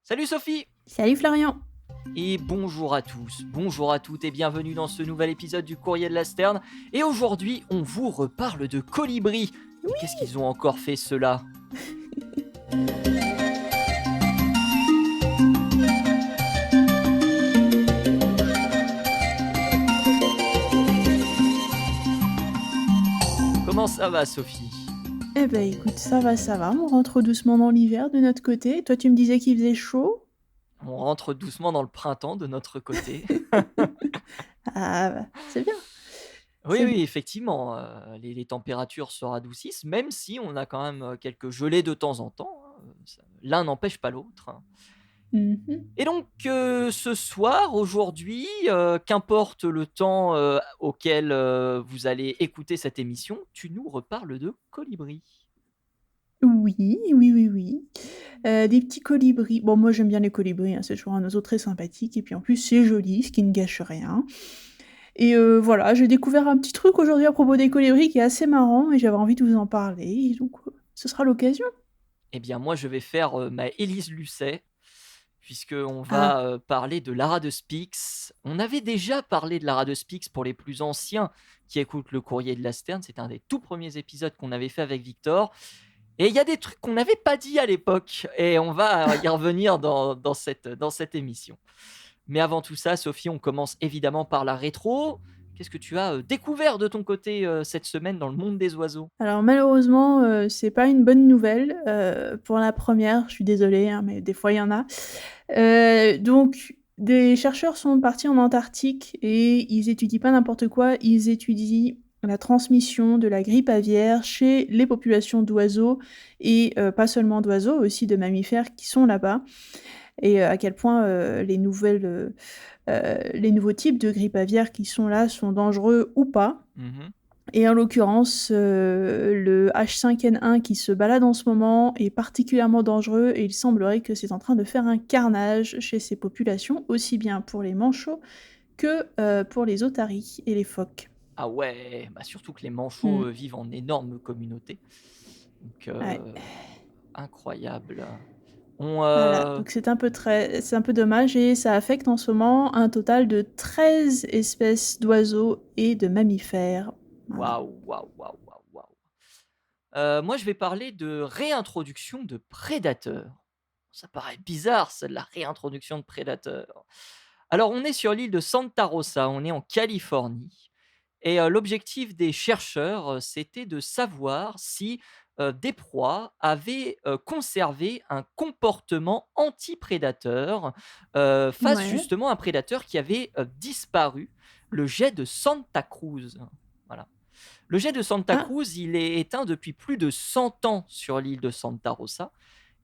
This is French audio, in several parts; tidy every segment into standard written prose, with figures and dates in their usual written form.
Salut Sophie Salut Florian. et bonjour à tous, bonjour à toutes et bienvenue dans ce nouvel épisode du Courrier de la Sterne. Et aujourd'hui, on vous reparle de colibris. Mais qu'est-ce qu'ils ont encore fait ceux-là? Comment ça va Sophie? Eh ben écoute, ça va, on rentre doucement dans l'hiver de notre côté. Toi tu me disais qu'il faisait chaud? On rentre doucement dans le printemps de notre côté. Ah bah, c'est bien, Oui, c'est oui, bien. effectivement, les températures se radoucissent, même si on a quand même quelques gelées de temps en temps, hein, l'un n'empêche pas l'autre, hein. Mmh. Et donc, ce soir, aujourd'hui, qu'importe le temps, auquel, vous allez écouter cette émission, tu nous reparles de colibris. Oui, oui, oui, oui. Des petits colibris. Bon moi j'aime bien les colibris, hein, c'est toujours un oiseau très sympathique et puis en plus c'est joli, ce qui ne gâche rien. Et voilà, j'ai découvert un petit truc aujourd'hui à propos des colibris qui est assez marrant et j'avais envie de vous en parler et donc ce sera l'occasion. Eh bien, moi, je vais faire, ma Élise Lucet, puisqu'on Ah, va, parler de Lara de Spix. On avait déjà parlé de Lara de Spix pour les plus anciens qui écoutent le Courrier de la Sterne. C'était un des tout premiers épisodes qu'on avait fait avec Victor. Et il y a des trucs qu'on n'avait pas dit à l'époque, et on va y revenir dans cette émission. Mais avant tout ça, Sophie, on commence évidemment par la rétro. Qu'est-ce que tu as découvert de ton côté cette semaine dans le monde des oiseaux? alors malheureusement, c'est pas une bonne nouvelle, pour la première, je suis désolée, hein, mais des fois il y en a. Donc des chercheurs sont partis en Antarctique et ils étudient pas n'importe quoi, ils étudient la transmission de la grippe aviaire chez les populations d'oiseaux et pas seulement d'oiseaux, aussi de mammifères qui sont là-bas et à quel point, les nouveaux types de grippe aviaire qui sont là sont dangereux ou pas. Mhm. Et en l'occurrence, le H5N1 qui se balade en ce moment est particulièrement dangereux et il semblerait que c'est en train de faire un carnage chez ces populations, aussi bien pour les manchots que, pour les otaries et les phoques. Ah ouais, bah surtout que les manchots Mmh. vivent en énorme communauté. Donc Ouais, incroyable. On, voilà, donc c'est un peu dommage et ça affecte en ce moment un total de 13 espèces d'oiseaux et de mammifères. Voilà. waouh, waouh, waouh, waouh, waouh. Moi, je vais parler de réintroduction de prédateurs. Ça paraît bizarre, ça, de la réintroduction de prédateurs. Alors, on est sur l'île de Santa Rosa, on est en Californie. Et l'objectif des chercheurs, c'était de savoir si des proies avaient conservé un comportement anti-prédateur face Ouais. justement à un prédateur qui avait disparu, le jet de Santa Cruz. Voilà. Le jet de Santa Ah! Cruz, il est éteint depuis plus de 100 ans sur l'île de Santa Rosa.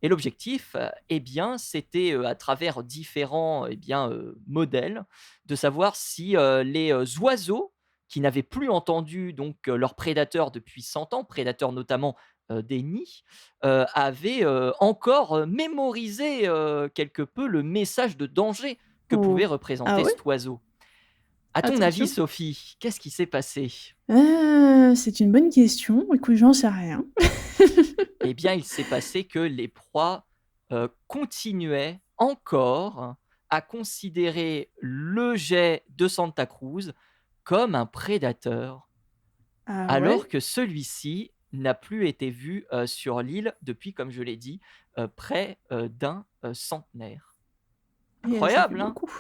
Et l'objectif, eh bien, c'était, à travers différents, eh bien, modèles, de savoir si, les, oiseaux qui n'avaient plus entendu donc, leurs prédateurs depuis 100 ans, prédateurs notamment, des nids, avaient, encore, mémorisé, quelque peu le message de danger que pouvait Oh. Ah représenter ouais? cet oiseau. À ton avis, Attention. Sophie, qu'est-ce qui s'est passé? C'est une bonne question. Écoute, j'en sais rien. Eh bien, il s'est passé que les proies, continuaient encore à considérer le jet de Santa Cruz comme un prédateur, Ah alors ouais? que celui-ci n'a plus été vu, sur l'île depuis, comme je l'ai dit, près, d'un, centenaire. Et ça fait Incroyable, hein? beaucoup.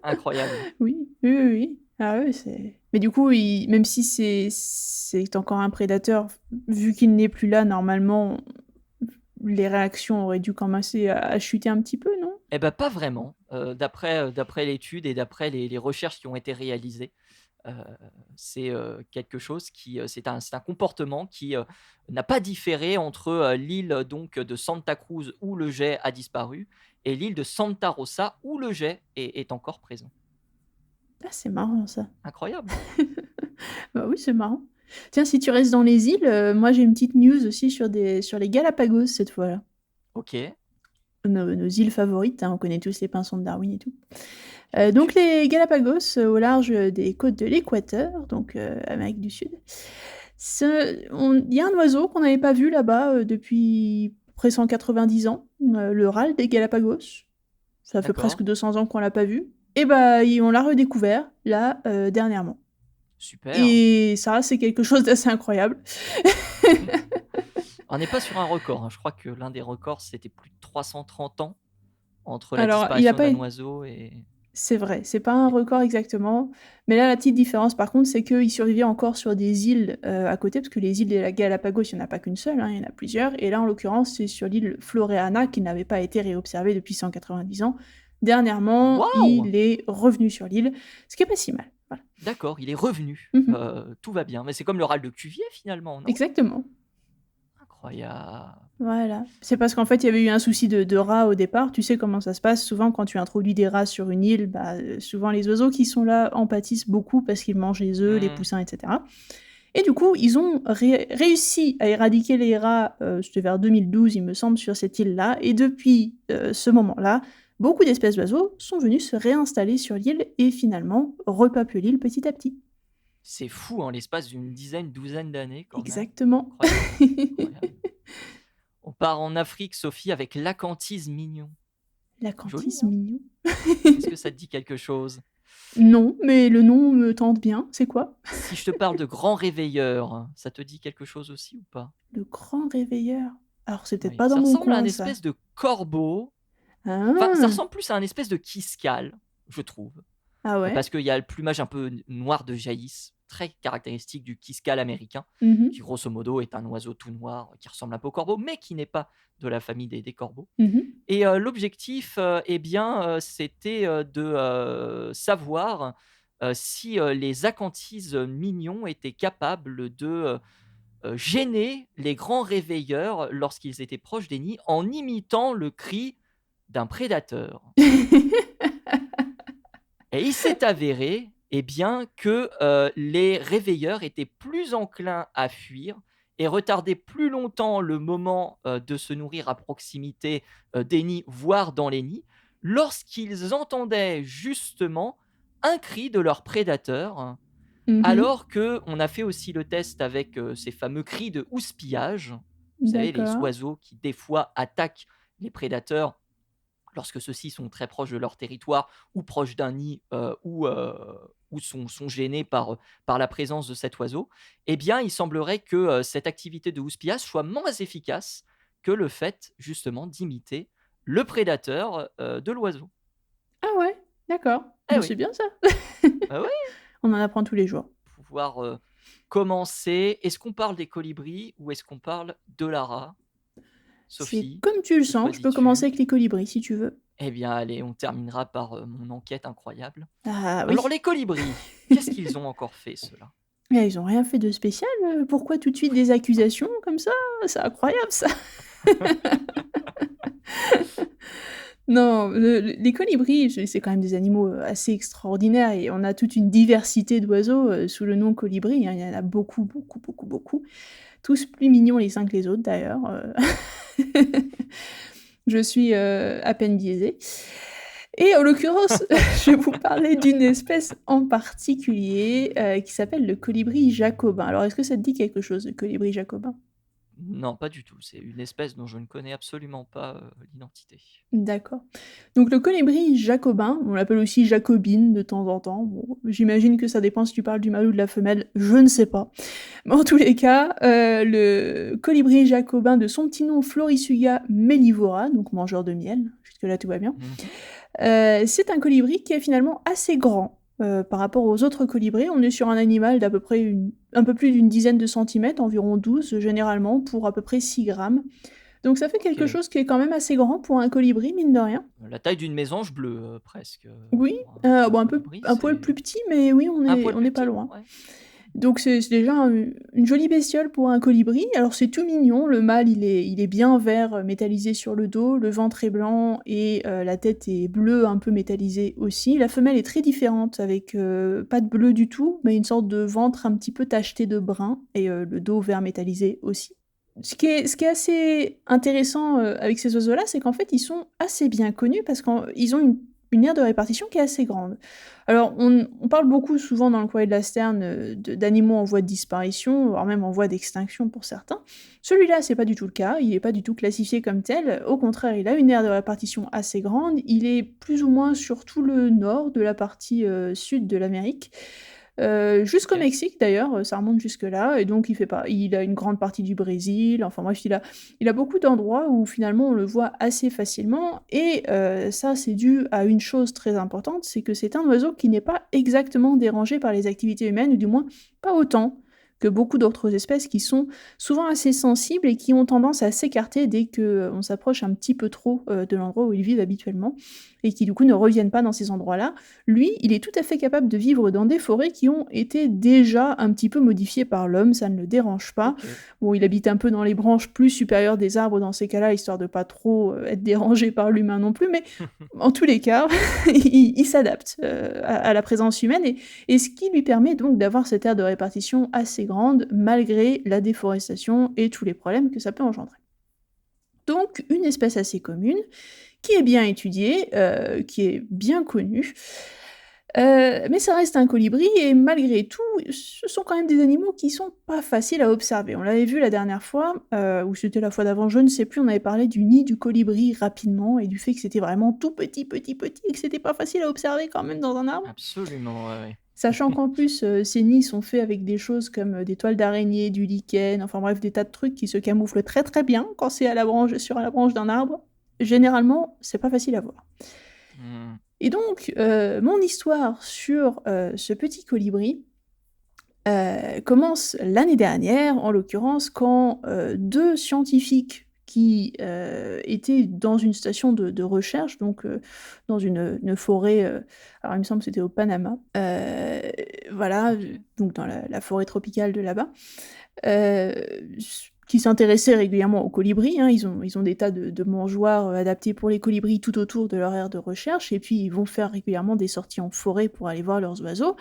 Incroyable. Oui, oui, oui, oui. Ah ouais, c'est mais du coup, il même si c'est encore un prédateur, vu qu'il n'est plus là, normalement, les réactions auraient dû commencer à chuter un petit peu, non? Eh ben pas vraiment, d'après l'étude et d'après les recherches qui ont été réalisées. Heu, c'est, quelque chose qui, c'est un comportement qui, n'a pas différé entre, l'île donc de Santa Cruz où le jet a disparu et l'île de Santa Rosa où le jet est encore présent. Ah, c'est marrant ça. Incroyable. Bah oui, c'est marrant. Tiens, si tu restes dans les îles, moi j'ai une petite news aussi sur les Galapagos cette fois-là. OK. Nos îles favorites, hein, on connaît tous les pinsons de Darwin et tout. Bien Donc sûr. les Galapagos, au large, des côtes de l'Équateur, donc Amérique du Sud. Il y a un oiseau qu'on n'avait pas vu là-bas, depuis près 190 ans, le râle des Galapagos. Ça fait D'accord, presque 200 ans qu'on l'a pas vu et bah, i on l'a redécouvert là, dernièrement super. et ça, c'est quelque chose d'assez incroyable. On n'est pas sur un record, hein. Je crois que l'un des records, c'était plus de 330 ans entre la Alors, il a disparition pas d'un é oiseau et c'est vrai, c'est pas un et record exactement, mais là, la petite différence par contre, c'est qu'il survivait encore sur des îles, à côté, parce que les îles des la Galapagos, il y en a pas qu'une seule, hein, il y en a plusieurs et là, en l'occurrence, c'est sur l'île Floreana qui n'avait pas été réobservée depuis 190 ans. Dernièrement, waouh! il est revenu sur l'île, ce qui est pas si mal, voilà. D'accord, il est revenu, Mmh mh. tout va bien. Mais c'est comme le râle de Cuvier finalement, non? Exactement. Incroyable. Voilà. C'est parce qu'en fait, il y avait eu un souci de rats au départ. Tu sais comment ça se passe, souvent quand tu introduis des rats sur une île, bah, souvent les oiseaux qui sont là en pâtissent beaucoup parce qu'ils mangent les œufs, les Mmh. poussins et cetera et du coup, ils ont réussi à éradiquer les rats, c'était vers 2012, il me semble, sur cette île-là et depuis, ce moment-là, beaucoup d'espèces d'oiseaux sont venus se réinstaller sur l'île et finalement repeuplent l'île petit à petit. C'est fou en l'espace d'une dizaine, douzaine d'années quand même. Exactement. Incroyable, incroyable. On part en Afrique, Sophie, avec l'Acanthize mignon. Joli, L'acanthize hein? mignon. Est-ce que ça te dit quelque chose? Non, mais le nom me tente bien. C'est quoi? Si je te parle de grand réveilleur, ça te dit quelque chose aussi ou pas? Le grand réveilleur. Alors c'est peut-être Oui, pas dans ça mon ressemble à un coin ça. espèce de corbeau, enfin, ça Ah! ressemble plus à un espèce de kiscal, je trouve. Ah ouais? Parce qu'il y a le plumage un peu noir de jaillisse, très caractéristique du kiscal américain, Mmh mh. qui grosso modo est un oiseau tout noir qui ressemble un peu au corbeau, mais qui n'est pas de la famille des corbeaux. Mmh mh. Et l'objectif, eh bien, c'était, de, savoir, si, les acanthises mignons étaient capables de, gêner les grands réveilleurs lorsqu'ils étaient proches des nids en imitant le cri d'un prédateur. Et il s'est avéré, eh bien, que, les réveilleurs étaient plus enclins à fuir et retardaient plus longtemps le moment, de se nourrir à proximité, des nids, voire dans les nids, lorsqu'ils entendaient justement un cri de leur prédateur. Mmh mh. Alors qu'on a fait aussi le test avec, ces fameux cris de houspillage. Vous savez, les D'accord. oiseaux qui, des fois, attaquent les prédateurs lorsque ceux-ci sont très proches de leur territoire ou proches d'un nid, ou sont gênés par la présence de cet oiseau. Eh bien, il semblerait que, cette activité de houspillage soit moins efficace que le fait, justement, d'imiter le prédateur, de l'oiseau. Ah ouais, d'accord. Eh Bah, oui, c'est bien ça. bah, oui, On en apprend tous les jours. pouvoir, commencer. Est-ce qu'on parle des colibris ou est-ce qu'on parle de l'ara? C'est Sophie, comme tu le que sens, je peux commencer choisis-tu? avec les colibris si tu veux. Eh bien, allez, on terminera par, mon enquête incroyable. Ah Alors oui. les colibris, qu'est-ce qu'ils ont encore fait ceux-là? Mais ils ont rien fait de spécial, pourquoi tout de suite des accusations comme ça? C'est incroyable ça. Non, les colibris, c'est quand même des animaux, assez extraordinaires et on a toute une diversité d'oiseaux, sous le nom colibri, hein. Il y en a beaucoup, beaucoup, beaucoup, beaucoup. Tous plus mignons les uns que les autres d'ailleurs, Je suis, à peine biaisée et en l'occurrence, je vais vous parler d'une espèce en particulier, qui s'appelle le colibri jacobin. Alors est-ce que ça te dit quelque chose, le colibri jacobin? Non, pas du tout, c'est une espèce dont je ne connais absolument pas, l'identité. D'accord. Donc le colibri jacobin, on l'appelle aussi jacobine de temps en temps. Bon, j'imagine que ça dépend si tu parles du mâle ou de la femelle, je ne sais pas. Mais en tous les cas, le colibri jacobin de son petit nom Florisuga mellivora, donc mangeur de miel, jusque-là tout va bien. Mmh. C'est un colibri qui est finalement assez grand, par rapport aux autres colibris. On est sur un animal d'à peu près un peu plus d'une dizaine de centimètres, environ 12 généralement, pour à peu près 6 grammes. Donc ça fait quelque OK, chose qui est quand même assez grand pour un colibri, mine de rien. la taille d'une mésange bleue, presque, Oui, pour un bon colibri, un poil c'est plus petit, mais oui, un poil on plus n'est pas petit? loin. Ouais. Donc c'est déjà une jolie bestiole pour un colibri. Alors c'est tout mignon, le mâle il est bien vert, métallisé sur le dos, le ventre est blanc et la tête est bleue un peu métallisée aussi. La femelle est très différente avec, pas de bleu du tout, mais une sorte de ventre un petit peu tacheté de brun et le dos vert métallisé aussi. Ce qui est assez intéressant, avec ces oiseaux-là, c'est qu'en fait, ils sont assez bien connus parce qu'ils ont une une aire de répartition qui est assez grande. Alors, on parle beaucoup souvent dans le courrier de la Sterne d'animaux en voie de disparition, voire même en voie d'extinction pour certains. Celui-là, c'est pas du tout le cas, il n'est pas du tout classifié comme tel. Au contraire, il a une aire de répartition assez grande. Il est plus ou moins sur tout le nord de la partie sud de l'Amérique. Jusqu'au Ok. Mexique d'ailleurs, ça remonte jusque-là, et donc il a une grande partie du Brésil, enfin bref, il a beaucoup d'endroits où finalement on le voit assez facilement, et ça c'est dû à une chose très importante, c'est que c'est un oiseau qui n'est pas exactement dérangé par les activités humaines, ou du moins pas autant que beaucoup d'autres espèces qui sont souvent assez sensibles et qui ont tendance à s'écarter dès qu'on s'approche un petit peu trop de l'endroit où ils vivent habituellement, et qui du coup ne reviennent pas dans ces endroits-là. Lui, il est tout à fait capable de vivre dans des forêts qui ont été déjà un petit peu modifiées par l'homme, ça ne le dérange pas. Ok. Bon, il habite un peu dans les branches plus supérieures des arbres dans ces cas-là, histoire de pas trop être dérangé par l'humain non plus, mais en tous les cas, il s'adapte à la présence humaine, et ce qui lui permet donc d'avoir cette aire de répartition assez grande, malgré la déforestation et tous les problèmes que ça peut engendrer. Donc, une espèce assez commune, qui est bien étudiée, qui est bien connue, mais ça reste un colibri, et malgré tout, ce sont quand même des animaux qui sont pas faciles à observer. On l'avait vu la dernière fois, ou c'était la fois d'avant, je ne sais plus, on avait parlé du nid du colibri rapidement, et du fait que c'était vraiment tout petit, petit, petit, et que c'était pas facile à observer quand même dans un arbre. Absolument, ouais. Sachant qu'en plus, ces nids sont faits avec des choses comme des toiles d'araignée, du lichen, enfin bref, des tas de trucs qui se camouflent très très bien quand c'est sur la branche d'un arbre. Généralement, c'est pas facile à voir. Hmm. Et donc, mon histoire sur ce petit colibri commence l'année dernière, en l'occurrence, quand deux scientifiques qui étaient dans une station de recherche, donc dans une forêt, alors il me semble que c'était au Panama, voilà, Ok. donc dans la forêt tropicale de là-bas, euh, qui s'intéressaient régulièrement aux colibris, hein. Ils ont des tas de mangeoires adaptés pour les colibris tout autour de leur aire de recherche, et puis ils vont faire régulièrement des sorties en forêt pour aller voir leurs oiseaux,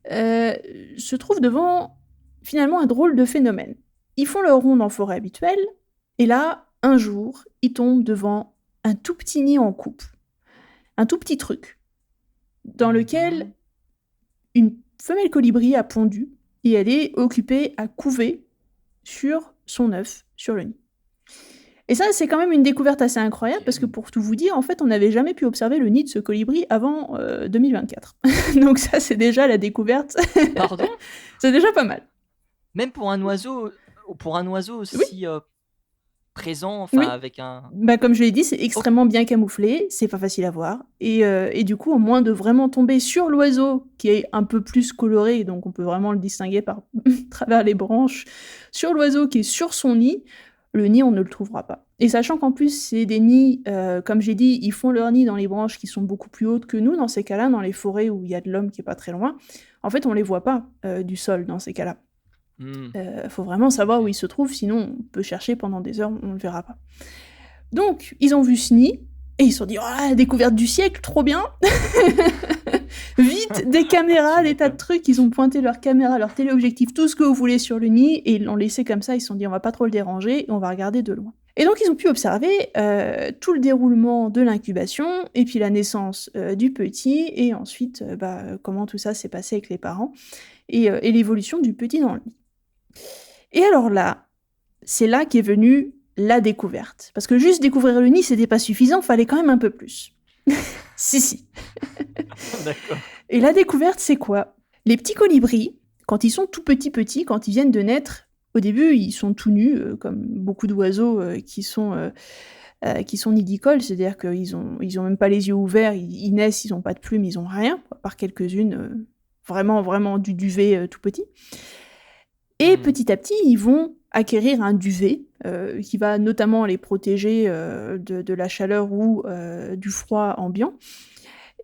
se trouvent devant finalement un drôle de phénomène. Ils font leur ronde en forêt habituelle, et là, un jour, ils tombent devant un tout petit nid en coupe, un tout petit truc, dans lequel Mhm. une femelle colibri a pondu, et elle est occupée à couver sur son œuf, sur le nid. Et ça, c'est quand même une découverte assez incroyable, parce que Ok. pour tout vous dire, en fait, on n'avait jamais pu observer le nid de ce colibri avant 2024. Donc ça, c'est déjà la découverte. Pardon? C'est déjà pas mal. Même pour un oiseau Oui, aussi présent, enfin oui. avec un. Bah, comme je l'ai dit, c'est Ok. extrêmement bien camouflé, c'est pas facile à voir. Et du coup, au moins de vraiment tomber sur l'oiseau, qui est un peu plus coloré, donc on peut vraiment le distinguer par travers les branches, sur l'oiseau qui est sur son nid, le nid, on ne le trouvera pas. Et sachant qu'en plus, c'est des nids, comme j'ai dit, ils font leur nid dans les branches qui sont beaucoup plus hautes que nous, dans ces cas-là, dans les forêts où il y a de l'homme qui est pas très loin. En fait, on les voit pas du sol dans ces cas-là. Hmm. Faut vraiment savoir où Ok. ils se trouvent, sinon on peut chercher pendant des heures, on ne le verra pas. Donc, ils ont vu ce nid, et ils se sont dit, oh la découverte du siècle, trop bien. Vite, des caméras, Tu des tas de m'étonnes. trucs, ils ont pointé leurs caméras, leurs téléobjectifs, tout ce que vous voulez sur le nid, et ils l'ont laissé comme ça, ils se sont dit, on va pas trop le déranger, et on va regarder de loin. Et donc, ils ont pu observer tout le déroulement de l'incubation, et puis la naissance du petit, et ensuite, comment tout ça s'est passé avec les parents, et l'évolution du petit dans le nid. Et alors là, c'est là qu'est venue la découverte. Parce que juste découvrir le nid, c'était pas suffisant, fallait quand même un peu plus. Si. D'accord. Et la découverte, c'est quoi? Les petits colibris, quand ils sont tout petits, quand ils viennent de naître, au début, ils sont tout nus, comme beaucoup d'oiseaux qui sont nidicoles, c'est-à-dire qu'ils ont même pas les yeux ouverts, ils naissent, ils ont pas de plumes, ils ont rien, à part quelques-unes, vraiment du duvet tout petit. Et Hmm. petit à petit, ils vont acquérir un duvet qui va notamment les protéger de la chaleur ou du froid ambiant,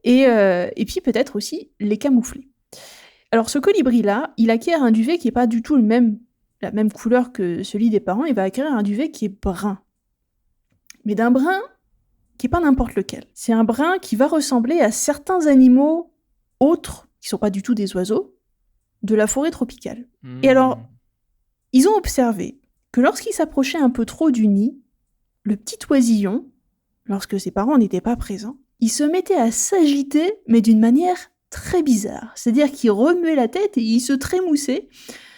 et puis peut-être aussi les camoufler. Alors ce colibri-là, il acquiert un duvet qui n'est pas du tout la même couleur que celui des parents, il va acquérir un duvet qui est brun. Mais d'un brun qui n'est pas n'importe lequel. C'est un brun qui va ressembler à certains animaux autres, qui ne sont pas du tout des oiseaux, de la forêt tropicale. Et Hmm. alors, ils ont observé que lorsqu'il s'approchait un peu trop du nid, le petit oisillon, lorsque ses parents n'étaient pas présents, il se mettait à s'agiter, mais d'une manière très bizarre. C'est-à-dire qu'il remuait la tête et il se trémoussait,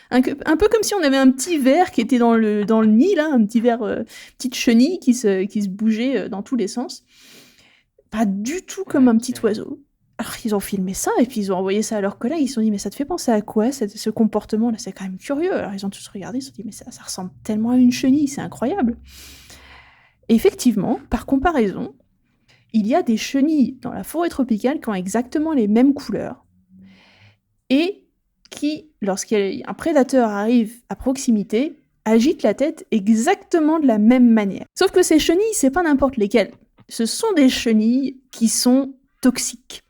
un peu comme si on avait un petit ver qui était dans le nid, là, un petit ver, petite chenille qui se bougeait dans tous les sens. Pas du tout comme un petit OK. oiseau. Alors ils ont filmé ça et puis ils ont envoyé ça à leurs collègues. Ils se sont dit mais ça te fait penser à quoi ce comportement-là? C'est quand même curieux. Alors ils ont tous regardé, ils se sont dit mais ça ressemble tellement à une chenille, c'est incroyable. Et effectivement, par comparaison, il y a des chenilles dans la forêt tropicale qui ont exactement les mêmes couleurs et qui, lorsqu'un prédateur arrive à proximité, agitent la tête exactement de la même manière. Sauf que ces chenilles, c'est pas n'importe lesquelles. Ce sont des chenilles qui sont toxiques.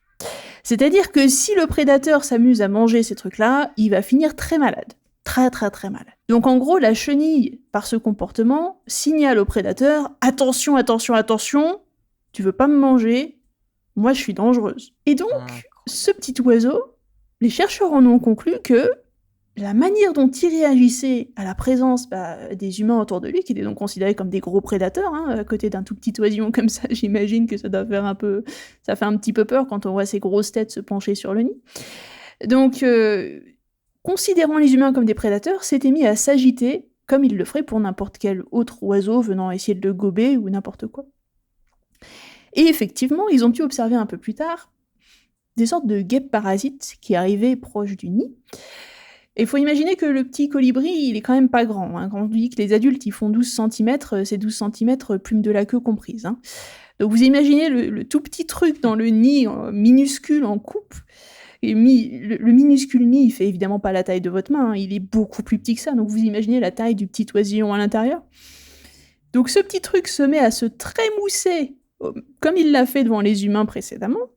C'est-à-dire que si le prédateur s'amuse à manger ces trucs-là, il va finir très malade. Très très très malade. Donc en gros, la chenille, par ce comportement, signale au prédateur « Attention, attention, attention, tu veux pas me manger, moi je suis dangereuse ». Et donc, ce Incroyable. petit oiseau, les chercheurs en ont conclu que la manière dont il réagissait à la présence des humains autour de lui, qui étaient donc considérés comme des gros prédateurs, à côté d'un tout petit oisillon comme ça, j'imagine que ça doit faire ça fait un petit peu peur quand on voit ces grosses têtes se pencher sur le nid. Donc, considérant les humains comme des prédateurs, s'était mis à s'agiter comme il le ferait pour n'importe quel autre oiseau venant essayer de le gober ou n'importe quoi. Et effectivement, ils ont pu observer un peu plus tard des sortes de guêpes parasites qui arrivaient proches du nid. Et il faut imaginer que le petit colibri, il est quand même pas grand. Quand on dit que les adultes, ils font 12 cm, c'est 12 cm plume de la queue comprise. Donc vous imaginez le tout petit truc dans le nid, minuscule, en coupe. Et le minuscule nid, il fait évidemment pas la taille de votre main, il est beaucoup plus petit que ça. Donc vous imaginez la taille du petit oisillon à l'intérieur. Donc ce petit truc se met à se trémousser, comme il l'a fait devant les humains précédemment,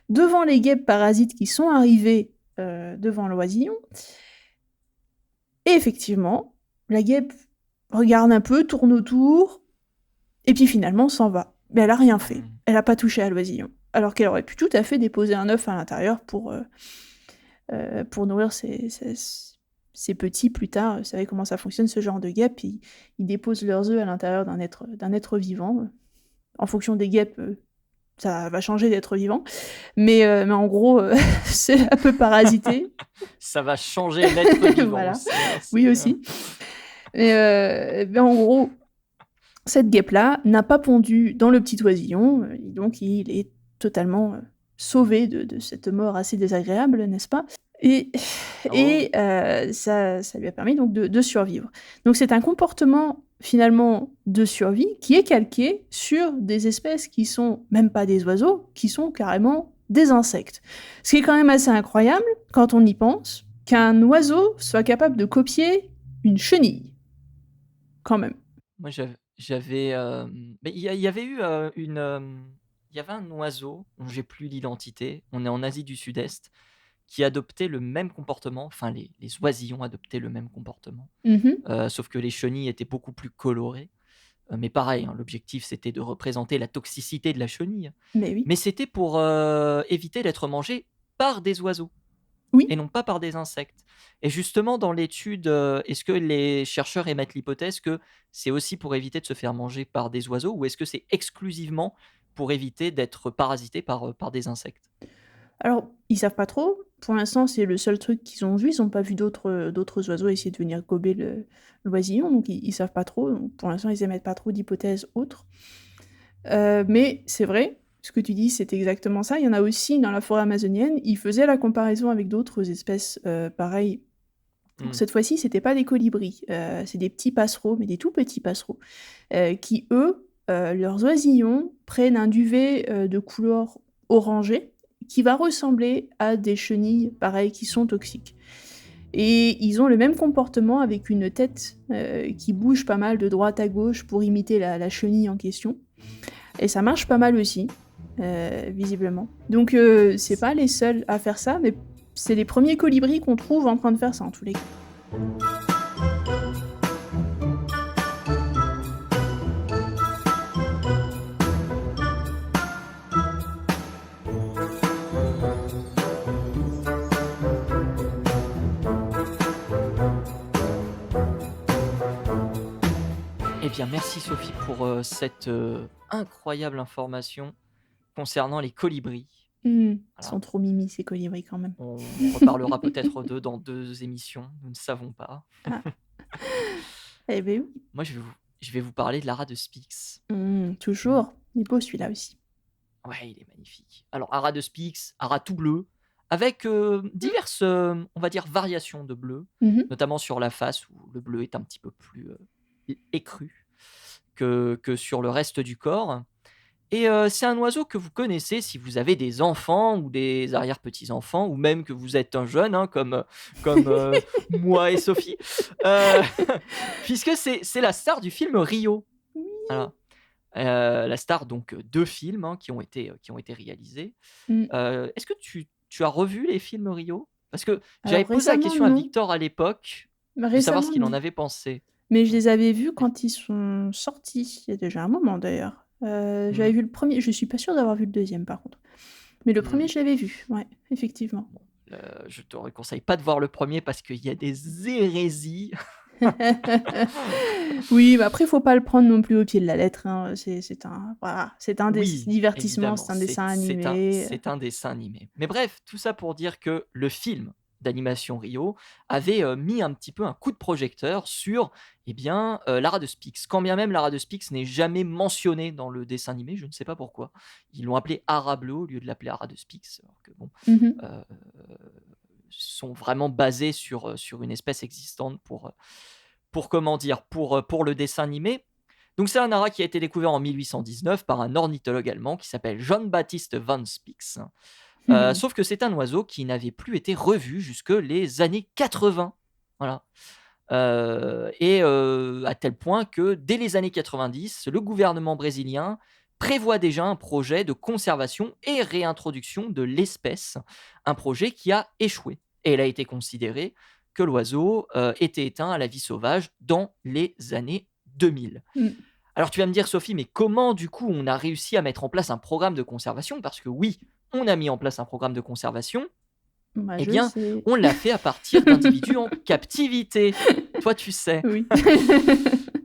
devant les guêpes parasites qui sont arrivées devant l'oisillon. Et effectivement, la guêpe regarde un peu, tourne autour, et puis finalement s'en va. Mais elle a rien fait. Elle a pas touché à l'oisillon. Alors qu'elle aurait pu tout à fait déposer un œuf à l'intérieur pour nourrir ses petits plus tard. Vous savez comment ça fonctionne, ce genre de guêpes. Ils déposent leurs œufs à l'intérieur d'un être vivant. En fonction des guêpes, ça va changer d'être vivant. Mais en gros, c'est un peu parasité. Ça va changer l'être vivant. Voilà. Oui, aussi. Mais en gros, cette guêpe-là n'a pas pondu dans le petit oisillon, donc il est totalement sauvé de cette mort assez désagréable, n'est-ce pas? Et ça lui a permis donc de survivre. Donc c'est un comportement finalement de survie qui est calqué sur des espèces qui sont même pas des oiseaux, qui sont carrément des insectes. Ce qui est quand même assez incroyable quand on y pense, qu'un oiseau soit capable de copier une chenille. Quand même. Moi, j'avais, mais il y avait eu, il y avait un oiseau dont j'ai plus l'identité, on est en Asie du Sud-Est, qui adoptait le même comportement, enfin les oisillons adoptaient le même comportement, sauf que les chenilles étaient beaucoup plus colorées, mais pareil, l'objectif c'était de représenter la toxicité de la chenille, Mais oui. mais c'était pour, éviter d'être mangé par des oiseaux Oui. et non pas par des insectes. Et justement dans l'étude, est-ce que les chercheurs émettent l'hypothèse que c'est aussi pour éviter de se faire manger par des oiseaux ou est-ce que c'est exclusivement pour éviter d'être parasité par des insectes? Alors, ils savent pas trop. Pour l'instant, c'est le seul truc qu'ils ont vu. Ils ont pas vu d'autres oiseaux essayer de venir gober l'oisillon, donc ils savent pas trop. Donc pour l'instant, ils émettent pas trop d'hypothèses autres. Mais c'est vrai, ce que tu dis, c'est exactement ça. Il y en a aussi dans la forêt amazonienne. Ils faisaient la comparaison avec d'autres espèces pareilles. Donc cette fois-ci, c'était pas des colibris, c'est des petits passereaux, mais des tout petits passereaux, qui eux, leurs oisillons prennent un duvet de couleur orangée, qui va ressembler à des chenilles, pareil, qui sont toxiques. Et ils ont le même comportement avec une tête qui bouge pas mal de droite à gauche pour imiter la chenille en question. Et ça marche pas mal aussi, visiblement. Donc c'est pas les seuls à faire ça, mais c'est les premiers colibris qu'on trouve en train de faire ça en tous les cas. Eh bien, merci Sophie pour cette incroyable information concernant les colibris. Ils Voilà. sont trop mimi ces colibris quand même. On reparlera peut-être d'eux dans 2 émissions, nous ne savons pas. Ah. Eh beh, oui. Moi, je vais vous parler de Lara de Spix. Toujours. Il est beau celui-là aussi. Ouais, il est magnifique. Alors, Ara de Spix, Ara tout bleu, avec diverses, on va dire, variations de bleu, Mmh. notamment sur la face où le bleu est un petit peu plus écru que sur le reste du corps. Et c'est un oiseau que vous connaissez si vous avez des enfants ou des arrière-petits-enfants, ou même que vous êtes un jeune, hein, comme moi et Sophie, euh, puisque c'est la star du film Rio. Oui. Voilà. La star donc 2 films hein, qui ont été réalisés. Mmh. Est-ce que tu as revu les films Rio? Parce que j'avais Alors posé la récemment, question à non. Victor à l'époque, Bah, de savoir ce récemment, qu'il en non. avait pensé. Mais je les avais vus quand ils sont sortis, il y a déjà un moment d'ailleurs. J'avais Mmh. vu le premier. Je suis pas sûre d'avoir vu le deuxième par contre. Mais le premier, Mmh. je l'avais vu, ouais, effectivement. Bon, je te conseille pas de voir le premier parce qu'il y a des hérésies. Oui, mais après, il faut pas le prendre non plus au pied de la lettre, hein, c'est un voilà, c'est un des Oui, divertissement, évidemment, c'est un dessin c'est un animé, c'est un dessin animé. Mais bref, tout ça pour dire que le film d'animation Rio avait, mis un petit peu un coup de projecteur sur, eh bien, Lara de Spix. Quand bien même Lara de Spix n'est jamais mentionnée dans le dessin animé, je ne sais pas pourquoi. Ils l'ont appelée Ara Bleu au lieu de l'appeler Ara de Spix, alors que bon, Mmh. heu, sont vraiment basés sur une espèce existante pour comment dire? Pour le dessin animé. Donc c'est un ara qui a été découvert en 1819 par un ornithologue allemand qui s'appelle John Baptist von Spix. Sauf que c'est un oiseau qui n'avait plus été revu jusque les années 80. Voilà. À tel point que dès les années 90, le gouvernement brésilien prévoit déjà un projet de conservation et réintroduction de l'espèce, un projet qui a échoué. Et il a été considéré que l'oiseau était éteint à la vie sauvage dans les années 2000. Mmh. Alors tu vas me dire, Sophie, mais comment du coup on a réussi à mettre en place un programme de conservation? Parce que oui, on a mis en place un programme de conservation, Bah, eh je bien, sais. on l'a fait à partir d'individus en captivité. Toi, tu sais. Oui.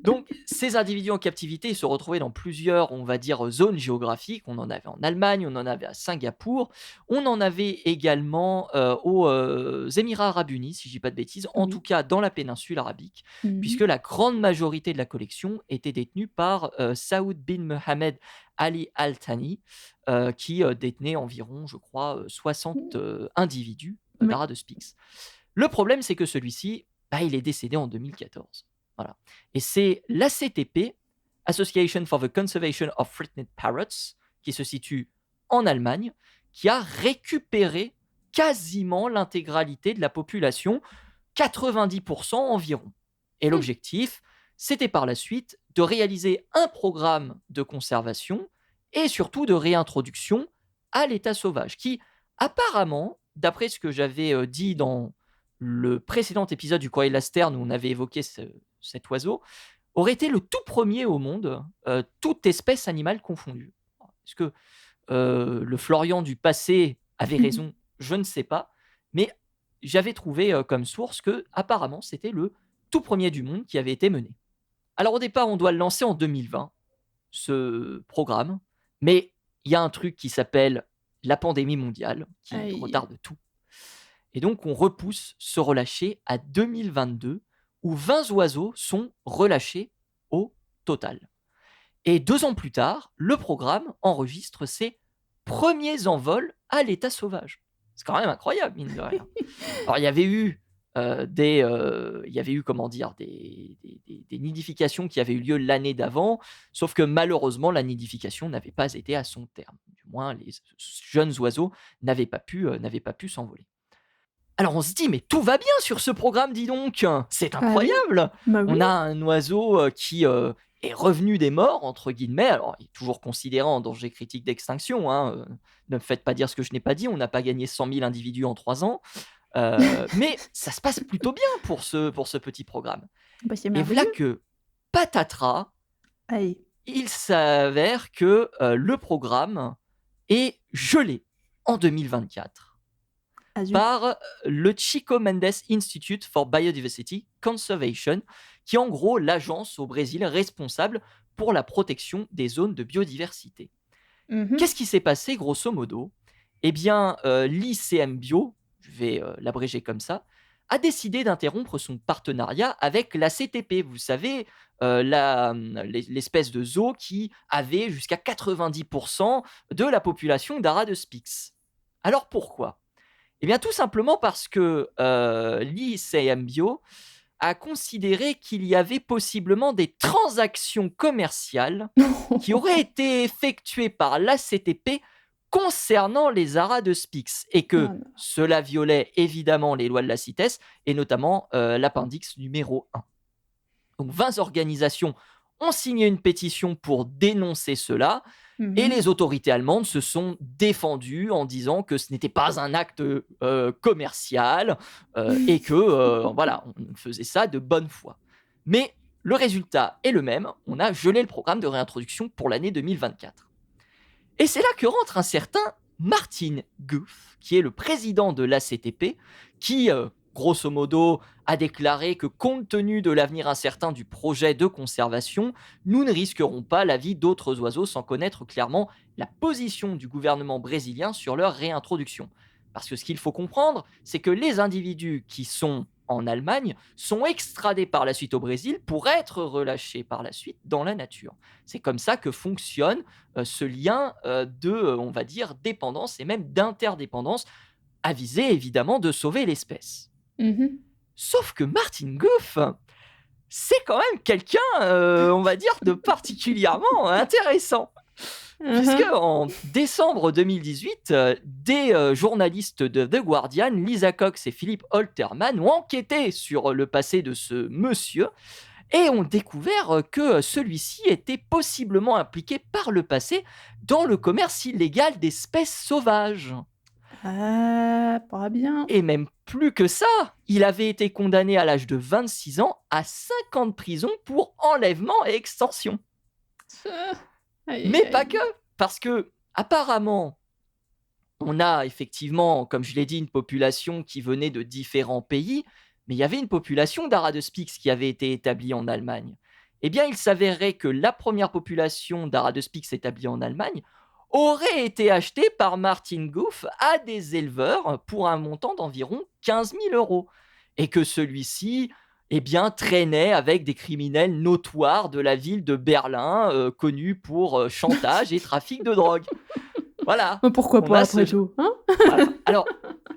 Donc, ces individus en captivité, ils se retrouvaient dans plusieurs, on va dire, zones géographiques. On en avait en Allemagne, on en avait à Singapour, on en avait également aux Émirats arabes unis, si je dis pas de bêtises, en tout Oui. cas dans la péninsule arabique, puisque Mmh. la grande majorité de la collection était détenue par Saoud bin Mohammed Ali Al Thani, qui détenait environ, je crois, 60 individus Oui. d'Ara de Spix. Le problème, c'est que celui-ci, bah, il est décédé en 2014. Voilà. Et c'est l'ACTP, Association for the Conservation of Threatened Parrots, qui se situe en Allemagne, qui a récupéré quasiment l'intégralité de la population, 90% environ. Et l'objectif, c'était par la suite de réaliser un programme de conservation et surtout de réintroduction à l'état sauvage, qui apparemment, d'après ce que j'avais dit dans le précédent épisode du Courrier de la Sterne où on avait évoqué cet oiseau, aurait été le tout premier au monde, toute espèce animale confondue. Est-ce que le Florian du passé avait raison? Je ne sais pas. Mais j'avais trouvé comme source que apparemment c'était le tout premier du monde qui avait été mené. Alors au départ, on doit le lancer en 2020, ce programme. Mais il y a un truc qui s'appelle la pandémie mondiale qui Aïe. retarde tout. Et donc, on repousse ce relâché à 2022, où 20 oiseaux sont relâchés au total. Et 2 ans plus tard, le programme enregistre ses premiers envols à l'état sauvage. C'est quand même incroyable, mine de rien. Alors, il y avait eu, comment dire, des nidifications qui avaient eu lieu l'année d'avant, sauf que malheureusement, la nidification n'avait pas été à son terme. Du moins, les jeunes oiseaux n'avaient pas pu s'envoler. Alors on se dit, mais tout va bien sur ce programme, dis donc, c'est Ah oui? incroyable. Bah oui. On a un oiseau qui est revenu des morts, entre guillemets. Alors il est toujours considéré en danger critique d'extinction, hein, ne me faites pas dire ce que je n'ai pas dit, on n'a pas gagné 100 000 individus en 3 ans. Mais ça se passe plutôt bien pour ce petit programme. Bah, c'est Et voilà merveilleux. que, patatras, Aïe. il s'avère que le programme est gelé en 2024 Ah zut. par le Chico Mendes Institute for Biodiversity Conservation, qui est en gros l'agence au Brésil responsable pour la protection des zones de biodiversité. Mmh. Qu'est-ce qui s'est passé grosso modo? Eh bien, l'ICM Bio, je vais, l'abréger comme ça, a décidé d'interrompre son partenariat avec la CTP. Vous savez, l'espèce de zoo qui avait jusqu'à 90 de la population d'Ara de Spix. Alors pourquoi? Eh bien tout simplement parce que, l'ICM Bio a considéré qu'il y avait possiblement des transactions commerciales qui auraient été effectuées par l'ACTP concernant les haras de Spix et Oh que non. cela violait évidemment les lois de la CITES et notamment l'appendice numéro 1. Donc 20 organisations ont signé une pétition pour dénoncer cela et Mmh. les autorités allemandes se sont défendues en disant que ce n'était pas un acte commercial et que voilà, on faisait ça de bonne foi. Mais le résultat est le même, on a gelé le programme de réintroduction pour l'année 2024. Et c'est là que rentre un certain Martin Guff, qui est le président de l'ACTP, qui, grosso modo, a déclaré que compte tenu de l'avenir incertain du projet de conservation, nous ne risquerons pas la vie d'autres oiseaux sans connaître clairement la position du gouvernement brésilien sur leur réintroduction. Parce que ce qu'il faut comprendre, c'est que les individus qui sont en Allemagne sont extradés par la suite au Brésil pour être relâchés par la suite dans la nature. C'est comme ça que fonctionne ce lien de, on va dire, dépendance et même d'interdépendance, à viser évidemment de sauver l'espèce. Mmh. Sauf que Martin Goff, c'est quand même quelqu'un, on va dire, de particulièrement intéressant. Puisque Mmh. en décembre 2018, des journalistes de The Guardian, Lisa Cox et Philippe Holterman, ont enquêté sur le passé de ce monsieur et ont découvert que celui-ci était possiblement impliqué par le passé dans le commerce illégal d'espèces sauvages. Ah, pas bien. Et même plus que ça, il avait été condamné à l'âge de 26 ans à 5 ans de prison pour enlèvement et extorsion. Ah, aïe, aïe, Mais pas que, aïe. parce que apparemment, on a effectivement, comme je l'ai dit, une population qui venait de différents pays, mais il y avait une population d'Ara de Spix qui avait été établie en Allemagne. Eh bien, il s'avérait que la première population d'Ara de Spix établie en Allemagne aurait été achetée par Martin Guff à des éleveurs pour un montant d'environ 15 000 euros. Et que celui-ci, eh bien, traînait avec des criminels notoires de la ville de Berlin, connus pour chantage et trafic de drogue. Voilà, Bah, pourquoi on pas a ce, après tout, hein? voilà. Alors,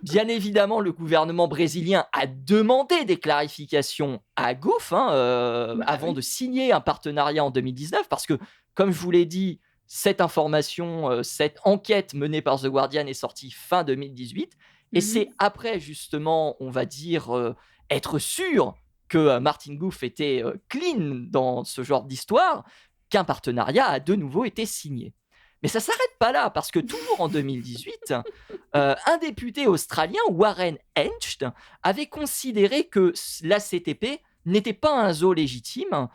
bien évidemment, le gouvernement brésilien a demandé des clarifications à Gouff hein, Bah avant de oui. signer un partenariat en 2019, parce que, comme je vous l'ai dit, cette information, cette enquête menée par The Guardian est sortie fin 2018, et Mmh. c'est après, justement, on va dire, être sûr que Martin Gouff était clean dans ce genre d'histoire, qu'un partenariat a de nouveau été signé. Mais ça s'arrête pas là, parce que toujours en 2018, un député australien, Warren Hencht, avait considéré que la CTP n'était pas un zoo légitime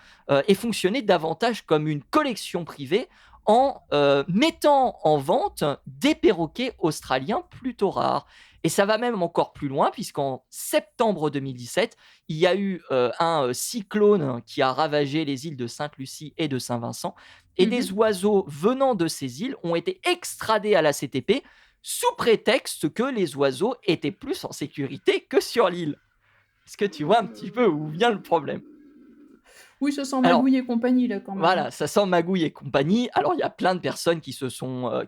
et fonctionnait davantage comme une collection privée en mettant en vente des perroquets australiens plutôt rares. Et ça va même encore plus loin, puisqu'en septembre 2017, il y a eu un cyclone qui a ravagé les îles de Sainte-Lucie et de Saint-Vincent, et des Mmh. oiseaux venant de ces îles ont été extradés à la CTP sous prétexte que les oiseaux étaient plus en sécurité que sur l'île. Est-ce que tu vois un petit peu où vient le problème? Oui, ça sent Alors, magouille et compagnie là quand même, hein. voilà, ça sent magouille et compagnie. Alors, il y a plein de personnes qui se sont,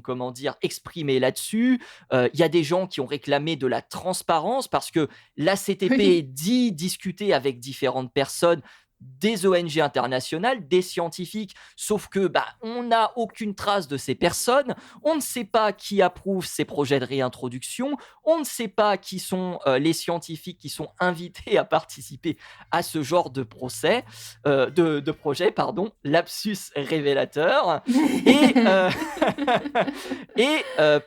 comment dire, exprimées là-dessus. Il y a des gens qui ont réclamé de la transparence parce que la CTP Oui. dit discuter avec différentes personnes, des ONG internationales, des scientifiques, sauf que bah, on n'a aucune trace de ces personnes, on ne sait pas qui approuve ces projets de réintroduction, on ne sait pas qui sont les scientifiques qui sont invités à participer à ce genre de procès de projet, pardon, lapsus révélateur. Et,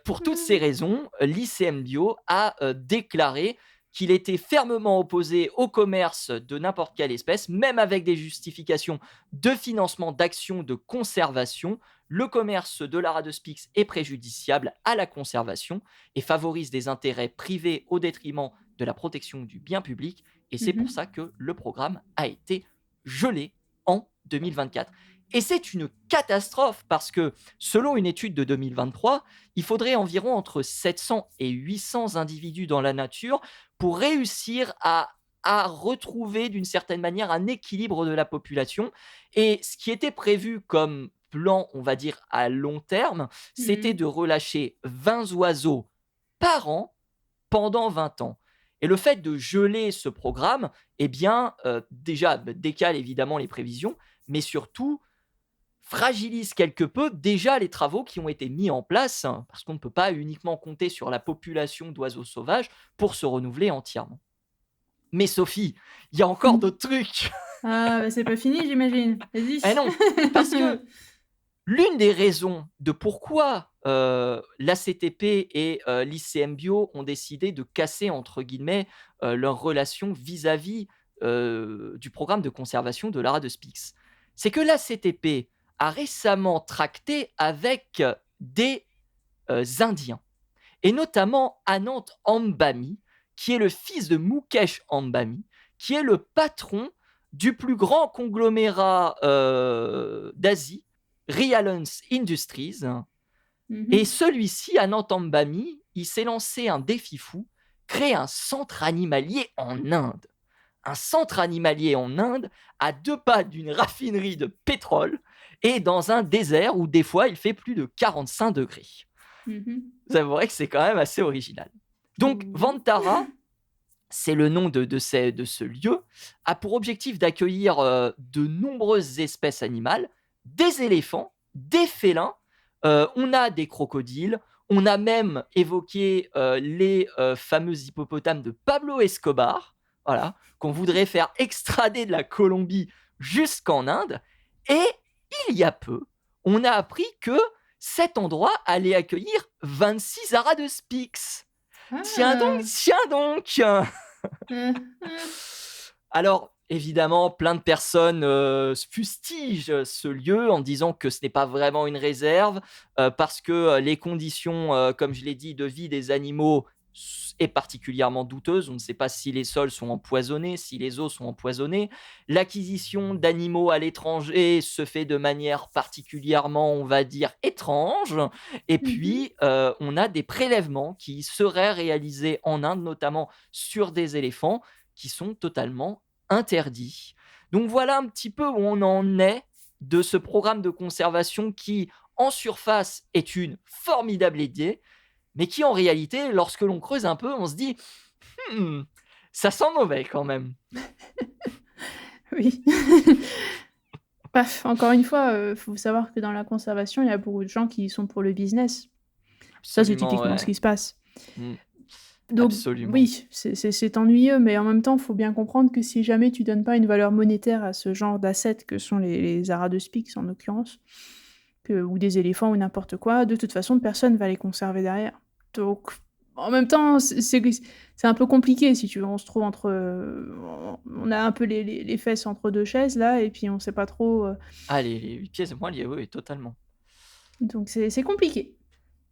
pour toutes ces raisons, l'ICM Bio a déclaré qu'il était fermement opposé au commerce de n'importe quelle espèce, même avec des justifications de financement d'actions de conservation. Le commerce de l'ara de Spix est préjudiciable à la conservation et favorise des intérêts privés au détriment de la protection du bien public. Et c'est pour Mmh. ça que le programme a été gelé en 2024. Et c'est une catastrophe parce que, selon une étude de 2023, il faudrait environ entre 700 et 800 individus dans la nature pour réussir à retrouver d'une certaine manière un équilibre de la population. Et ce qui était prévu comme plan, on va dire, à long terme, c'était Mmh. de relâcher 20 oiseaux par an pendant 20 ans. Et le fait de geler ce programme, eh bien, déjà, décale évidemment les prévisions, mais surtout fragilise quelque peu déjà les travaux qui ont été mis en place, hein, parce qu'on ne peut pas uniquement compter sur la population d'oiseaux sauvages pour se renouveler entièrement. Mais Sophie, il y a encore Mmh. d'autres trucs. Ah, bah, c'est pas fini, j'imagine. Vas-y. Eh non, parce que l'une des raisons de pourquoi l'ACTP et l'ICM Bio ont décidé de casser, entre guillemets, leur relation vis-à-vis du programme de conservation de l'ara de Spix, c'est que l'ACTP a récemment tracté avec des Indiens, et notamment Anant Ambami, qui est le fils de Mukesh Ambani, qui est le patron du plus grand conglomérat d'Asie, Reliance Industries. Et Mmh. celui-ci, Anant Ambani, il s'est lancé un défi fou, créer un centre animalier en Inde. Un centre animalier en Inde à 2 pas d'une raffinerie de pétrole et dans un désert où des fois il fait plus de 45 degrés. Mmh. Vous avouerez que c'est quand même assez original. Donc, Oui. Vantara, c'est le nom de ce lieu, a pour objectif d'accueillir de nombreuses espèces animales, des éléphants, des félins, on a des crocodiles, on a même évoqué les fameux hippopotames de Pablo Escobar, voilà, qu'on voudrait faire extrader de la Colombie jusqu'en Inde. Et il y a peu, on a appris que cet endroit allait accueillir 26 aras de Spix. Tiens donc, Ah! tiens donc. Mmh. Alors, évidemment, plein de personnes fustigent ce lieu en disant que ce n'est pas vraiment une réserve, parce que les conditions, comme je l'ai dit, de vie des animaux est particulièrement douteuse. On ne sait pas si les sols sont empoisonnés, si les eaux sont empoisonnées. L'acquisition d'animaux à l'étranger se fait de manière particulièrement, on va dire, étrange. Et Mmh. puis, on a des prélèvements qui seraient réalisés en Inde, notamment sur des éléphants, qui sont totalement interdits. Donc voilà un petit peu où on en est de ce programme de conservation qui, en surface, est une formidable idée, mais qui, en réalité, lorsque l'on creuse un peu, on se dit ça sent mauvais quand même. Oui. Paf, encore une fois, faut savoir que dans la conservation, il y a beaucoup de gens qui y sont pour le business. Ça, c'est Absolument, typiquement ce ouais. qui se passe. Mm, Donc absolument. oui, c'est ennuyeux, mais en même temps, faut bien comprendre que si jamais tu donnes pas une valeur monétaire à ce genre d'assets que sont les haras de Spix, en l'occurrence, ou des éléphants ou n'importe quoi, de toute façon, personne va les conserver derrière. Donc en même temps, c'est un peu compliqué si tu veux. On se trouve entre, on a un peu les fesses entre 2 chaises là et puis on sait pas trop, Ah, les 8 pièces, moi, oui, oui, totalement. donc c'est compliqué,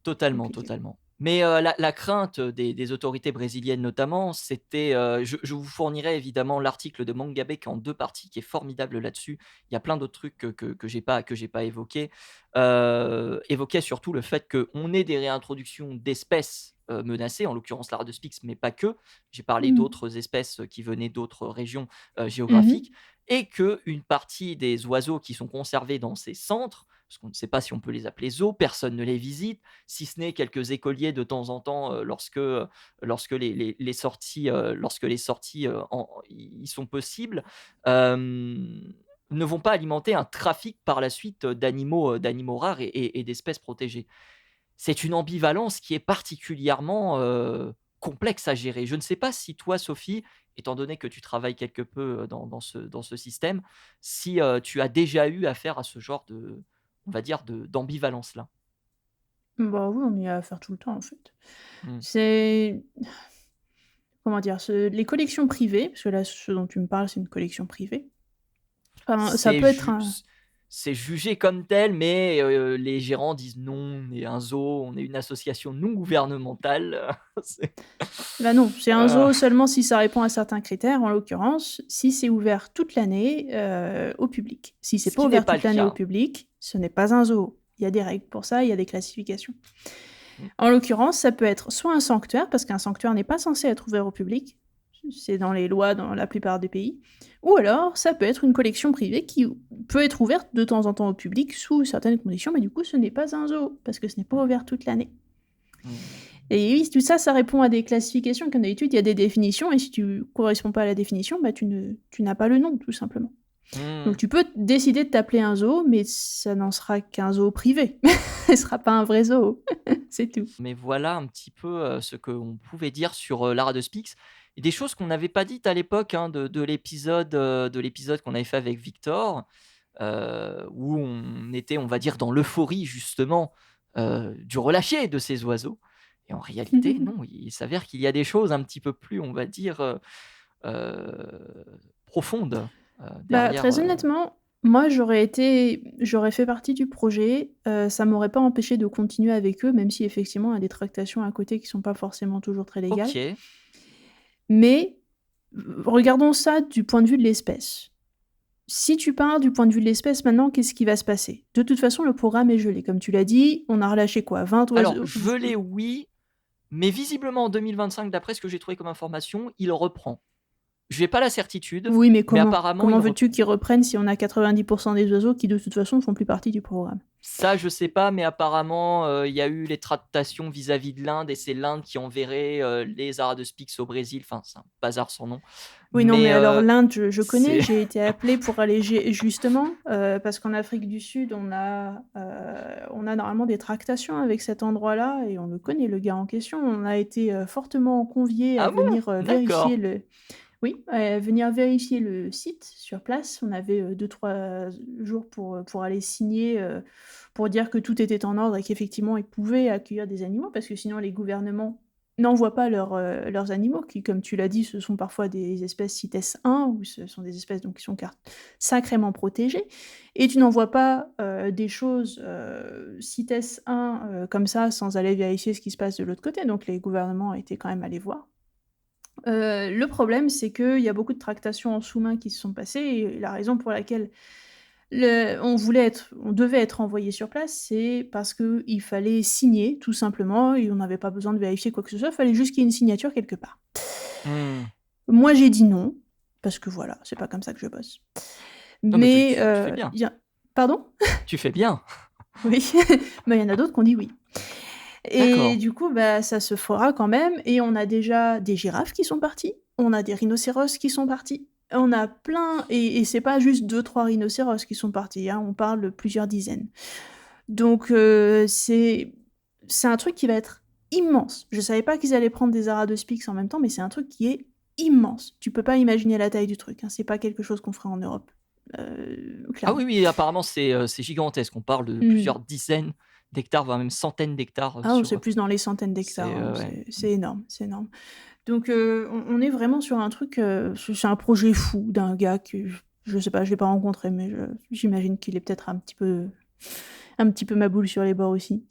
Totalement, compliqué. totalement. Mais la crainte des autorités brésiliennes notamment, c'était, je vous fournirai évidemment l'article de Mangabe qui est en 2 parties, qui est formidable là-dessus. Il y a plein d'autres trucs que j'ai pas évoqués. Évoquait surtout le fait qu'on ait des réintroductions d'espèces, menacées, en l'occurrence l'art de Spix, mais pas que. J'ai parlé Mmh. d'autres espèces qui venaient d'autres régions, Mmh mh. géographiques, et qu'une partie des oiseaux qui sont conservés dans ces centres, parce qu'on ne sait pas si on peut les appeler zoos, personne ne les visite, si ce n'est quelques écoliers de temps en temps lorsque les sorties y sont possibles, ne vont pas alimenter un trafic par la suite d'animaux rares et d'espèces protégées. C'est une ambivalence qui est particulièrement complexe à gérer. Je ne sais pas si toi, Sophie, étant donné que tu travailles quelque peu dans ce système, si tu as déjà eu affaire à ce genre de, on va dire, d'ambivalence là. Bah, oui, on y a affaire tout le temps, en fait. Mm. C'est comment dire? Les collections privées, parce que là, ce dont tu me parles, c'est une collection privée. Enfin, ça C'est peut être un juste. c'est jugé comme tel, mais les gérants disent: «Non, on est un zoo, on est une association non gouvernementale». C'est Bah non, c'est un ah, zoo seulement si ça répond à certains critères, en l'occurrence, si c'est ouvert toute l'année, au public. Si c'est ce pas qui n'est ouvert pas toute le l'année au cas. public, ce n'est pas un zoo. Il y a des règles pour ça, il y a des classifications. Mmh. En l'occurrence, ça peut être soit un sanctuaire, parce qu'un sanctuaire n'est pas censé être ouvert au public, c'est dans les lois dans la plupart des pays, ou alors ça peut être une collection privée qui peut être ouverte de temps en temps au public sous certaines conditions, mais du coup ce n'est pas un zoo, parce que ce n'est pas Mmh. ouvert toute l'année. Mmh. Et oui, tout ça, ça répond à des classifications. Comme d'habitude, il y a des définitions, et si tu corresponds pas à la définition, bah, tu n'as pas le nom, tout simplement. Donc Mmh. tu peux décider de t'appeler un zoo, mais ça n'en sera qu'un zoo privé. Ce sera pas un vrai zoo. C'est tout. Mais voilà un petit peu, ce qu'on pouvait dire sur, Lara de Spix et des choses qu'on n'avait pas dites à l'époque, hein, de l'épisode qu'on avait fait avec Victor, où on était, on va dire, dans l'euphorie justement, du relâcher de ces oiseaux et en réalité non, il s'avère qu'il y a des choses un petit peu plus, on va dire, profondes, Bah, derrière, très honnêtement, moi, j'aurais fait partie du projet, ça m'aurait pas empêché de continuer avec eux, même si effectivement il y a des tractations à côté qui sont pas forcément toujours très légales. OK. Mais, regardons ça du point de vue de l'espèce. Si tu pars du point de vue de l'espèce maintenant, qu'est-ce qui va se passer? De toute façon, le programme est gelé. Comme tu l'as dit, on a relâché quoi? 20 Alors oiseaux gelé oui, mais visiblement en 2025 d'après ce que j'ai trouvé comme information, il reprend. J'ai pas la certitude, oui, mais mais comment? apparemment Comment il veux-tu reprend. qu'ils reprennent si on a 90 des oiseaux qui, de toute façon, ne font plus partie du programme? Ça, je sais pas, mais apparemment, il y a eu les tractations vis-à-vis de l'Inde et c'est l'Inde qui enverrait, les Aradespix au Brésil. Enfin, c'est un bazar sans nom. Oui, non, mais Mais, alors l'Inde, je connais, c'est j'ai été appelée pour aller justement, parce qu'en Afrique du Sud, on a normalement des tractations avec cet endroit-là et on le connaît, le gars en question. On a été, fortement conviés à ah bon? venir, vérifier D'accord. le oui, venir vérifier le site sur place. On avait, 2-3 jours pour aller signer, pour dire que tout était en ordre et qu'effectivement ils pouvaient accueillir des animaux parce que sinon les gouvernements n'envoient pas leurs animaux qui, comme tu l'as dit, ce sont parfois des espèces CITES 1 ou ce sont des espèces donc qui sont sacrément protégées et tu n'envoies pas, des choses, CITES 1, comme ça sans aller vérifier ce qui se passe de l'autre côté. Donc les gouvernements étaient quand même allés voir. Le problème, c'est qu'il y a beaucoup de tractations en sous-main qui se sont passées et la raison pour laquelle on devait être envoyé sur place, c'est parce qu'il fallait signer tout simplement et on n'avait pas besoin de vérifier quoi que ce soit, il fallait juste qu'il y ait une signature quelque part. Mmh. Moi, j'ai dit non, parce que voilà, c'est pas comme ça que je bosse. Non, mais Mais, tu fais bien. il y a pardon? Tu fais bien. Oui, mais il y en a d'autres qui ont dit oui. Et D'accord. du coup, bah, ça se fera quand même et on a déjà des girafes qui sont parties, on a des rhinocéros qui sont partis, on a plein et c'est pas juste 2-3 rhinocéros qui sont partis, hein, on parle de plusieurs dizaines. Donc c'est un truc qui va être immense. Je savais pas qu'ils allaient prendre des Aradospix en même temps, mais c'est un truc qui est immense. Tu peux pas imaginer la taille du truc, hein, c'est pas quelque chose qu'on ferait en Europe, Ah oui, clairement. oui, apparemment c'est gigantesque. On parle de Mmh. plusieurs dizaines d'hectares, voire même centaines d'hectares, Ah non, c'est plus dans les centaines c'est, d'hectares, hein, ouais. Mmh. c'est énorme, c'est énorme. Donc on est vraiment sur un truc, c'est un projet fou d'un gars que je sais pas, je l'ai pas rencontré, mais j'imagine qu'il est peut-être un petit peu ma boule sur les bords aussi.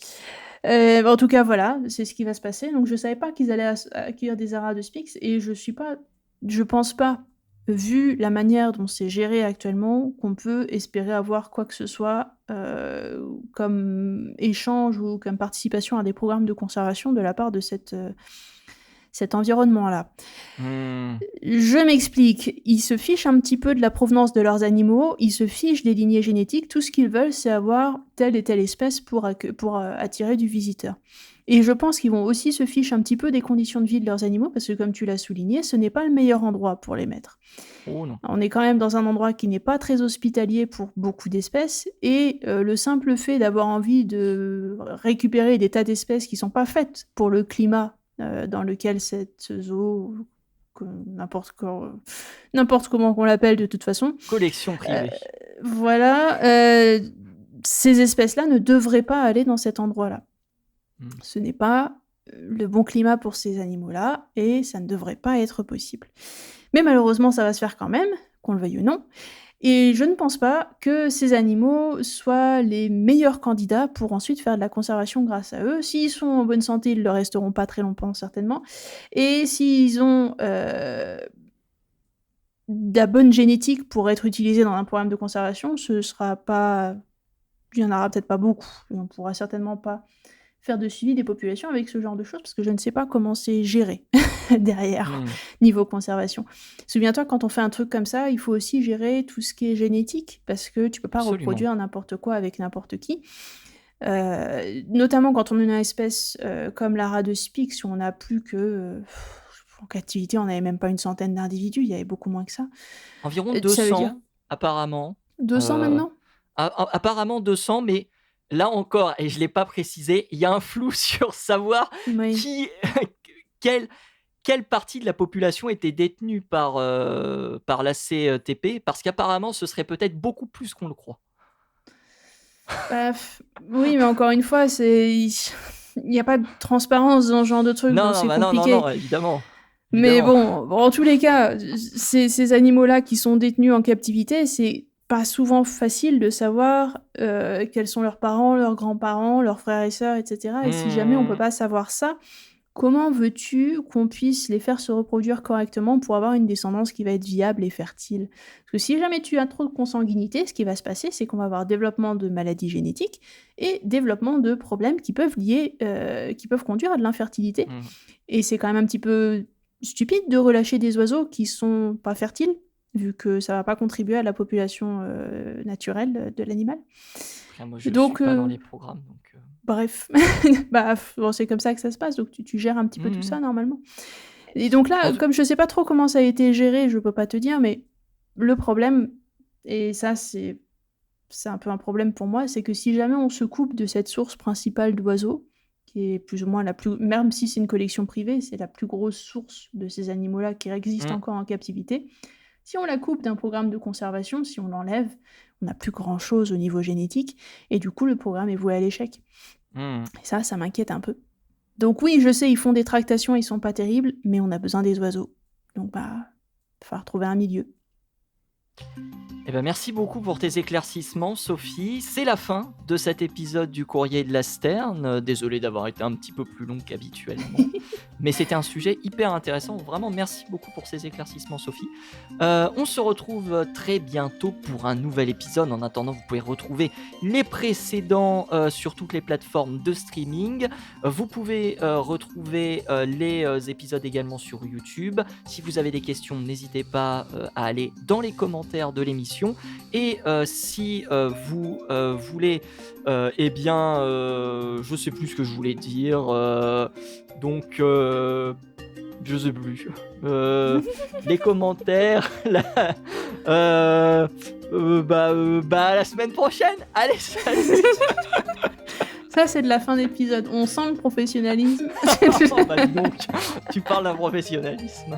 Bah, en tout cas, voilà, c'est ce qui va se passer. Donc je savais pas qu'ils allaient accueillir des Aradospix et je pense pas, vu la manière dont c'est géré actuellement, qu'on peut espérer avoir quoi que ce soit, comme échange ou comme participation à des programmes de conservation de la part de cet environnement-là. Mmh. Je m'explique, ils se fichent un petit peu de la provenance de leurs animaux, ils se fichent des lignées génétiques, tout ce qu'ils veulent, c'est avoir telle et telle espèce pour attirer du visiteur. Et je pense qu'ils vont aussi se ficher un petit peu des conditions de vie de leurs animaux, parce que comme tu l'as souligné, ce n'est pas le meilleur endroit pour les mettre. Oh non. On est quand même dans un endroit qui n'est pas très hospitalier pour beaucoup d'espèces, et le simple fait d'avoir envie de récupérer des tas d'espèces qui sont pas faites pour le climat dans lequel cette zoo que n'importe comment qu'on l'appelle de toute façon. Collection Heu, privée. voilà, ces espèces-là ne devraient pas aller dans cet endroit-là. Mmh. Ce n'est pas, le bon climat pour ces animaux-là et ça ne devrait pas être possible. Mais malheureusement, ça va se faire quand même, qu'on le veuille ou non Et je ne pense pas que ces animaux soient les meilleurs candidats pour ensuite faire de la conservation grâce à eux. S'ils sont en bonne santé, ils ne le resteront pas très longtemps certainement et s'ils ont, de la bonne génétique pour être utilisés dans un programme de conservation, ce sera pas il y en aura peut-être pas beaucoup et on pourra certainement pas faire de suivi des populations avec ce genre de choses parce que je ne sais pas comment c'est géré derrière, Mmh. niveau conservation. Souviens-toi, quand on fait un truc comme ça, il faut aussi gérer tout ce qui est génétique parce que tu peux pas Absolument. reproduire n'importe quoi avec n'importe qui. Notamment quand on a une espèce, comme la rade de Spix où on a plus que, en captivité, on n'avait même pas une centaine d'individus, il y avait beaucoup moins que ça. Environ Ça veut dire 200 apparemment, 200 heu, maintenant? apparemment 200, mais là encore et je l'ai pas précisé, il y a un flou sur savoir Oui. qui quelle quelle partie de la population était détenue par la CTP parce qu'apparemment ce serait peut-être beaucoup plus qu'on le croit. Bah, oui, mais encore une fois, il y a pas de transparence dans ce genre de truc, Non, donc non, c'est bah, non, non, compliqué. non, évidemment, Mais évidemment. bon, en tous les cas, ces animaux-là qui sont détenus en captivité, c'est pas souvent facile de savoir, quels sont leurs parents, leurs grands-parents, leurs frères et sœurs et cetera et si jamais on peut Mmh. pas savoir ça, comment veux-tu qu'on puisse les faire se reproduire correctement pour avoir une descendance qui va être viable et fertile? Parce que si jamais tu as trop de consanguinité, ce qui va se passer, c'est qu'on va avoir développement de maladies génétiques et développement de problèmes qui peuvent conduire à de l'infertilité Mmh. et c'est quand même un petit peu stupide de relâcher des oiseaux qui sont pas fertiles, vu que ça va pas contribuer à la population, naturelle, de l'animal. Après moi Et je suis donc pas dans les programmes donc bref, bah, bon, c'est comme ça que ça se passe, donc tu gères un petit peu tout mmh ça mh. normalement. Et donc En là, tout comme je sais pas trop comment ça a été géré, je peux pas te dire, mais le problème et ça c'est un peu un problème pour moi, c'est que si jamais on se coupe de cette source principale d'oiseaux, qui est plus ou moins la plus même si c'est une collection privée, c'est la plus grosse source de ces animaux-là qui existent mmh. encore en captivité. Si on la coupe d'un programme de conservation, si on l'enlève, on n'a plus grand-chose au niveau génétique et du coup le programme est voué à l'échec. Mmh. Et ça m'inquiète un peu. Donc oui, je sais, ils font des tractations, ils sont pas terribles, mais on a besoin des oiseaux. Donc bah, va falloir trouver un milieu. Eh ben, merci beaucoup pour tes éclaircissements, Sophie. C'est la fin de cet épisode du Courrier de la Sterne. Désolé d'avoir été un petit peu plus long qu'habituellement. Mais c'était un sujet hyper intéressant. Vraiment, merci beaucoup pour ces éclaircissements, Sophie. On se retrouve très bientôt pour un nouvel épisode. En attendant, vous pouvez retrouver les précédents sur toutes les plateformes de streaming. Vous pouvez retrouver les épisodes également sur YouTube. Si vous avez des questions, n'hésitez pas à aller dans les commentaires de l'émission. Et si vous voulez, eh bien, je sais plus ce que je voulais dire. Donc, je sais plus. Les commentaires, bah, la semaine prochaine. Allez, salut. Ça, c'est de la fin d'épisode. On sent le professionnalisme. Oh, bah, dis donc, tu parles d'un professionnalisme.